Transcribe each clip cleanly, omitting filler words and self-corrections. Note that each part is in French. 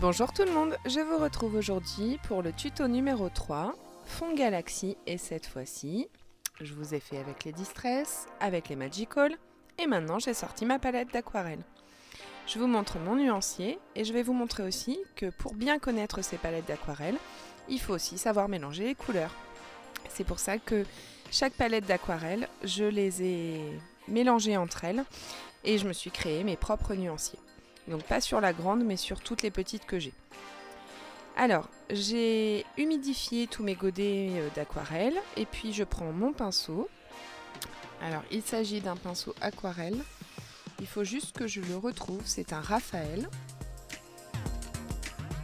Bonjour tout le monde, je vous retrouve aujourd'hui pour le tuto numéro 3, fond Galaxy, et cette fois-ci, je vous ai fait avec les Distress, avec les Magical, et maintenant j'ai sorti ma palette d'aquarelle. Je vous montre mon nuancier, et je vais vous montrer aussi que pour bien connaître ces palettes d'aquarelle, il faut aussi savoir mélanger les couleurs. C'est pour ça que chaque palette d'aquarelle, je les ai mélangées entre elles, et je me suis créé mes propres nuanciers. Donc pas sur la grande, mais sur toutes les petites que j'ai. Alors, j'ai humidifié tous mes godets d'aquarelle, et puis je prends mon pinceau. Alors, il s'agit d'un pinceau aquarelle. Il faut juste que je le retrouve, c'est un Raphaël.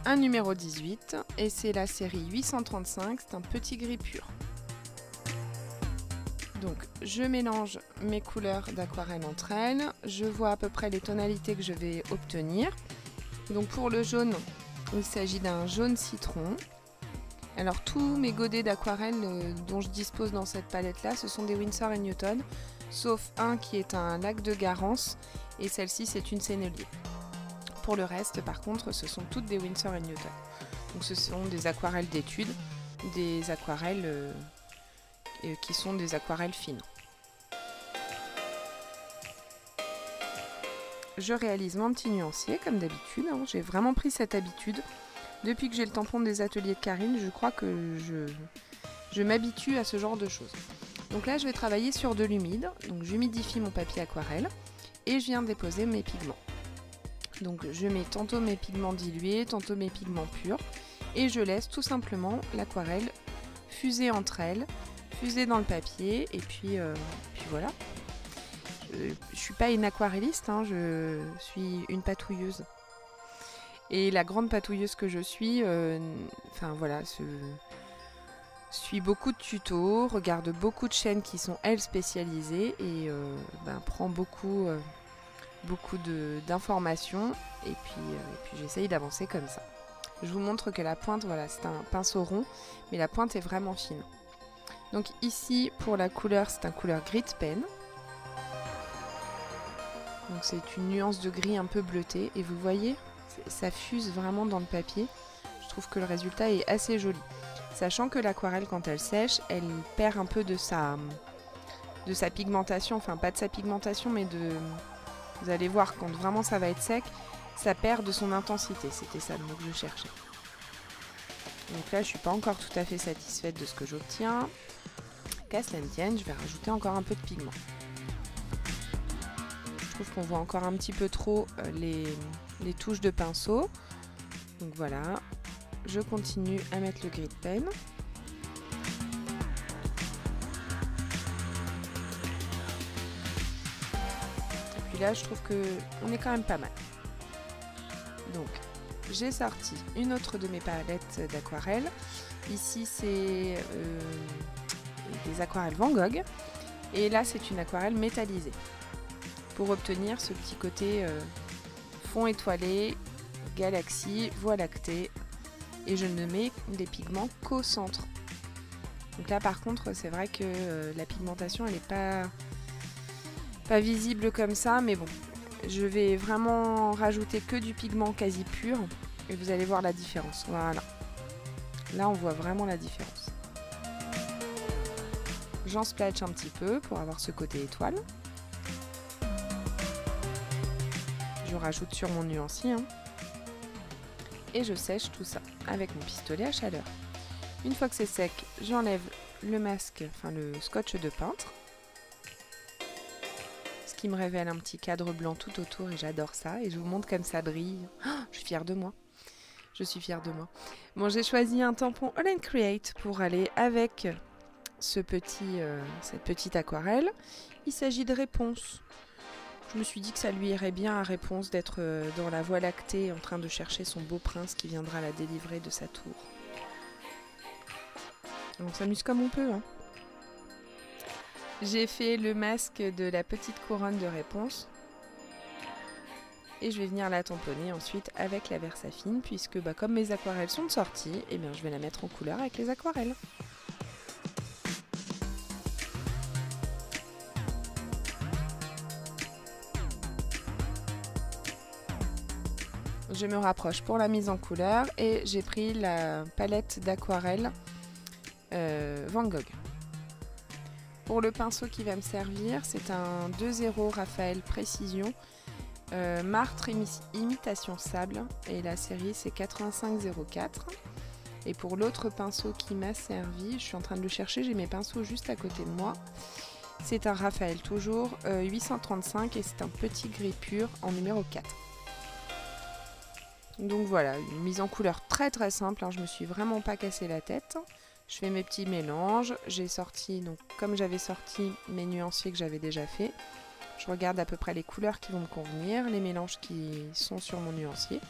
Un numéro 18, et c'est la série 835, c'est un petit gris pur. Donc je mélange mes couleurs d'aquarelle entre elles, je vois à peu près les tonalités que je vais obtenir. Donc pour le jaune, il s'agit d'un jaune citron. Alors tous mes godets d'aquarelle dont je dispose dans cette palette là, ce sont des Winsor & Newton, sauf un qui est un lac de Garance et celle-ci c'est une Sennelier. Pour le reste par contre ce sont toutes des Winsor & Newton. Donc ce sont des aquarelles d'études, des aquarelles qui sont des aquarelles fines. Je réalise mon petit nuancier comme d'habitude, hein. J'ai vraiment pris cette habitude. Depuis que j'ai le tampon des ateliers de Karine, je crois que je m'habitue à ce genre de choses. Donc là je vais travailler sur de l'humide, donc j'humidifie mon papier aquarelle et je viens déposer mes pigments. Donc je mets tantôt mes pigments dilués, tantôt mes pigments purs et je laisse tout simplement l'aquarelle fuser entre elles, fuser dans le papier et puis voilà. Je suis pas une aquarelliste, hein, je suis une patouilleuse. Et la grande patouilleuse que je suis, enfin voilà, suis beaucoup de tutos, regarde beaucoup de chaînes qui sont elles spécialisées et prend beaucoup d'informations et puis j'essaye d'avancer comme ça. Je vous montre que la pointe, voilà, c'est un pinceau rond, mais la pointe est vraiment fine. Donc ici, pour la couleur, c'est un couleur grit pen. Donc c'est une nuance de gris un peu bleuté. Et vous voyez, ça fuse vraiment dans le papier. Je trouve que le résultat est assez joli. Sachant que l'aquarelle, quand elle sèche, elle perd un peu de sa pigmentation. Enfin, pas de sa pigmentation, mais de... Vous allez voir, quand vraiment ça va être sec, ça perd de son intensité. C'était ça le mot que je cherchais. Donc là, je suis pas encore tout à fait satisfaite de ce que j'obtiens. Qu'à cela ne tienne, je vais rajouter encore un peu de pigment. Je trouve qu'on voit encore un petit peu trop les touches de pinceau. Donc voilà, je continue à mettre le gris pen. Et puis là, je trouve qu'on est quand même pas mal. Donc, j'ai sorti une autre de mes palettes d'aquarelle. Ici, c'est des aquarelles Van Gogh. Et là, c'est une aquarelle métallisée. Pour obtenir ce petit côté fond étoilé, galaxie, voie lactée. Et je ne mets des pigments qu'au centre. Donc là, par contre, c'est vrai que la pigmentation, elle n'est pas visible comme ça. Mais bon, je vais vraiment rajouter que du pigment quasi pur. Et vous allez voir la différence. Voilà. Là, on voit vraiment la différence. J'en splatch un petit peu pour avoir ce côté étoile. Je rajoute sur mon nuancier. Hein. Et je sèche tout ça avec mon pistolet à chaleur. Une fois que c'est sec, j'enlève le masque, enfin le scotch de peintre. Ce qui me révèle un petit cadre blanc tout autour et j'adore ça. Et je vous montre comme ça brille. Oh, je suis fière de moi. Je suis fière de moi. Bon, j'ai choisi un tampon All & Create pour aller avec cette petite aquarelle. Il s'agit de Réponse. Je me suis dit que ça lui irait bien à Réponse d'être dans la voie lactée en train de chercher son beau prince qui viendra la délivrer de sa tour. On s'amuse comme on peut, hein. J'ai fait le masque de la petite couronne de Réponse. Et je vais venir la tamponner ensuite avec la Versafine puisque comme mes aquarelles sont de sortie, eh bien, je vais la mettre en couleur avec les aquarelles. je me rapproche pour la mise en couleur et j'ai pris la palette d'aquarelle Van Gogh. Pour le pinceau qui va me servir, c'est un 2.0 Raphaël Précision martre imitation sable et la série c'est 8504. Et pour l'autre pinceau qui m'a servi, je suis en train de le chercher, j'ai mes pinceaux juste à côté de moi. C'est un Raphaël toujours 835 et c'est un petit gris pur en numéro 4. Donc voilà, une mise en couleur très très simple, hein, je me suis vraiment pas cassé la tête. Je fais mes petits mélanges, j'ai sorti, donc comme j'avais sorti mes nuanciers que j'avais déjà fait, je regarde à peu près les couleurs qui vont me convenir, les mélanges qui sont sur mon nuancier,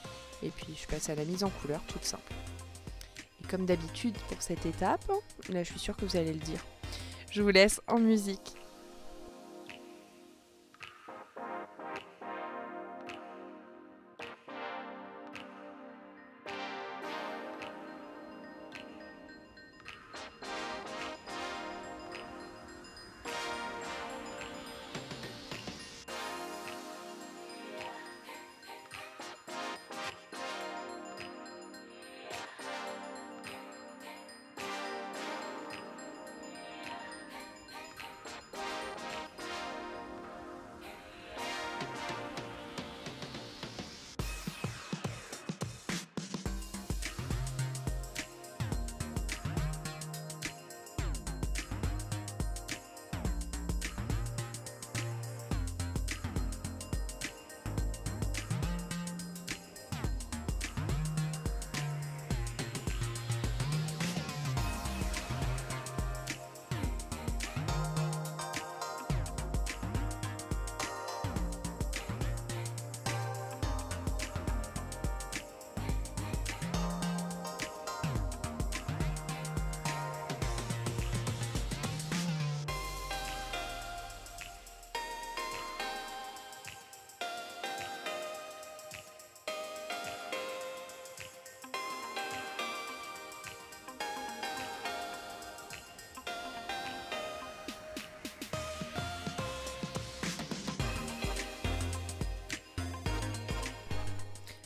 et puis je passe à la mise en couleur toute simple. Et comme d'habitude pour cette étape, là je suis sûre que vous allez le dire, je vous laisse en musique.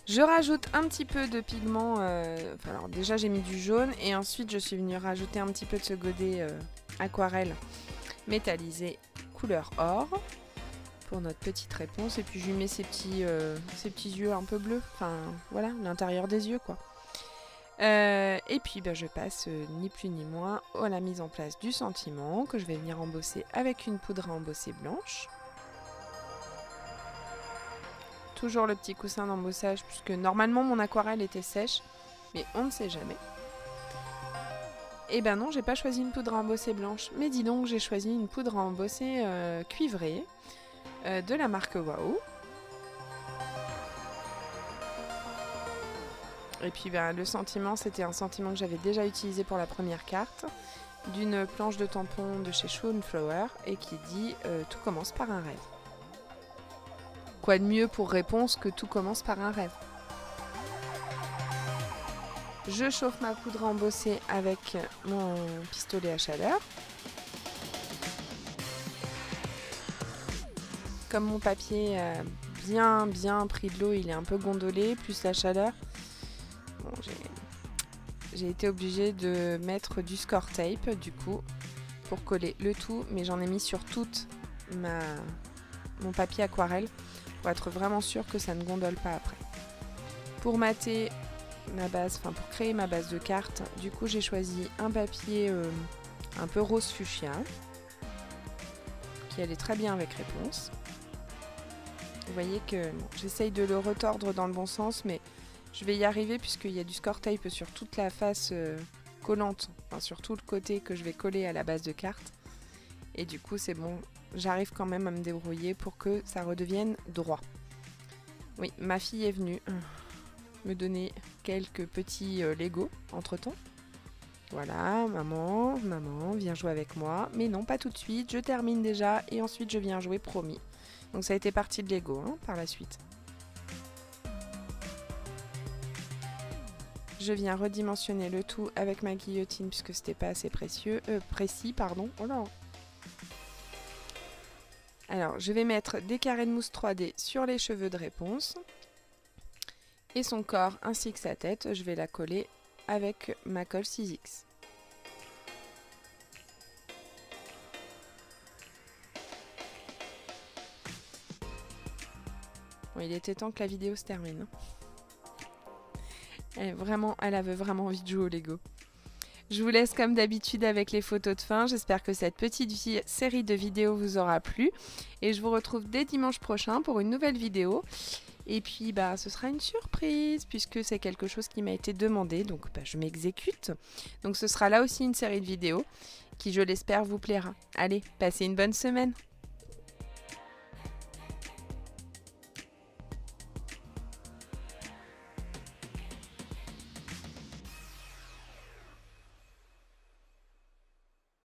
Je rajoute un petit peu de pigment, alors déjà j'ai mis du jaune et ensuite je suis venue rajouter un petit peu de ce godet aquarelle métallisé couleur or pour notre petite réponse. Et puis je lui mets ces petits yeux un peu bleus, enfin voilà, l'intérieur des yeux quoi. Et puis je passe ni plus ni moins à la mise en place du sentiment que je vais venir embosser avec une poudre à embosser blanche. Toujours le petit coussin d'embossage puisque normalement mon aquarelle était sèche, mais on ne sait jamais. Et ben non, j'ai pas choisi une poudre à embosser blanche, mais dis donc j'ai choisi une poudre à embosser cuivrée de la marque Waouh. Et puis le sentiment, c'était un sentiment que j'avais déjà utilisé pour la première carte, d'une planche de tampon de chez Show & Flower et qui dit tout commence par un rêve. Quoi de mieux pour réponse que tout commence par un rêve. Je chauffe ma poudre à embosser avec mon pistolet à chaleur. Comme mon papier a bien pris de l'eau, il est un peu gondolé, plus la chaleur. Bon, j'ai été obligée de mettre du score tape du coup pour coller le tout, mais j'en ai mis sur toute mon papier aquarelle pour être vraiment sûr que ça ne gondole pas après. Pour mater ma base, pour créer ma base de cartes, du coup j'ai choisi un papier un peu rose fuchsia qui allait très bien avec réponse. Vous voyez que j'essaye de le retordre dans le bon sens, mais je vais y arriver puisqu'il y a du score tape sur toute la face collante, sur tout le côté que je vais coller à la base de carte. Et du coup c'est bon, j'arrive quand même à me débrouiller pour que ça redevienne droit. Oui, ma fille est venue me donner quelques petits Lego entre temps. Voilà, maman, viens jouer avec moi. Mais non, pas tout de suite, je termine déjà et ensuite je viens jouer, promis. Donc ça a été partie de Lego par la suite. Je viens redimensionner le tout avec ma guillotine puisque c'était pas assez précis, pardon. Oh là. Alors, je vais mettre des carrés de mousse 3D sur les cheveux de réponse. Et son corps ainsi que sa tête, je vais la coller avec ma colle 6X. Bon, il était temps que la vidéo se termine. Elle avait vraiment envie de jouer au Lego. Je vous laisse comme d'habitude avec les photos de fin. J'espère que cette petite série de vidéos vous aura plu. Et je vous retrouve dès dimanche prochain pour une nouvelle vidéo. Et puis ce sera une surprise puisque c'est quelque chose qui m'a été demandé. Donc je m'exécute. Donc ce sera là aussi une série de vidéos qui, je l'espère, vous plaira. Allez, passez une bonne semaine.